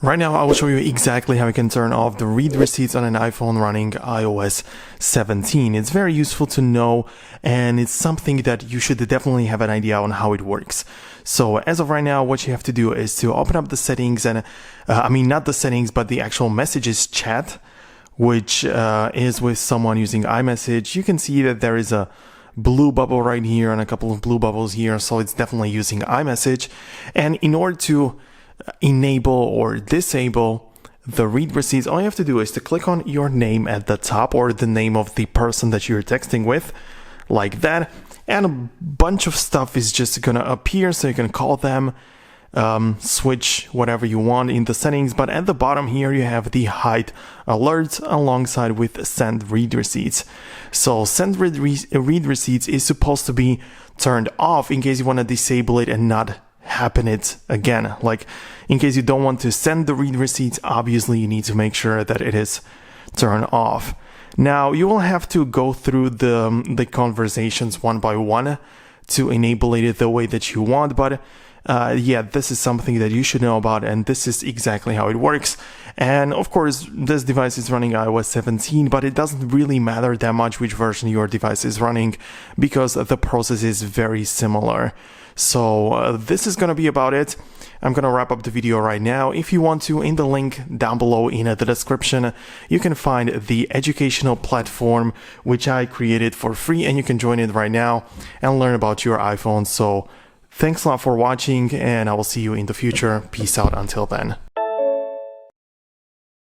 Right now, I will show you exactly how you can turn off the read receipts on an iPhone running iOS 17. It's very useful to know, and it's something that you should definitely have an idea on how it works. So as of right now, what you have to do is to open up the settings and, not the settings, but the actual messages chat, which is with someone using iMessage. You can see that there is a blue bubble right here and a couple of blue bubbles here, so it's definitely using iMessage. And in order to enable or disable the read receipts, all you have to do is to click on your name at the top or the name of the person that you're texting with, like that, and a bunch of stuff is just gonna appear, so you can call them, switch whatever you want in the settings. But at the bottom here you have the hide alerts alongside with send read receipts. So send read receipts is supposed to be turned off in case you want to disable it and not happen it again. Like, in case you don't want to send the read receipts, obviously you need to make sure that it is turned off. Now you will have to go through the conversations one by one to enable it the way that you want, but yeah, this is something that you should know about, and this is exactly how it works. And of course, this device is running iOS 17, but it doesn't really matter that much which version your device is running, because the process is very similar. So this is gonna be about it. I'm gonna wrap up the video right now. If you want to, in the link down below in the description, you can find the educational platform which I created for free, and you can join it right now and learn about your iPhone. So thanks a lot for watching, and I will see you in the future. Peace out until then.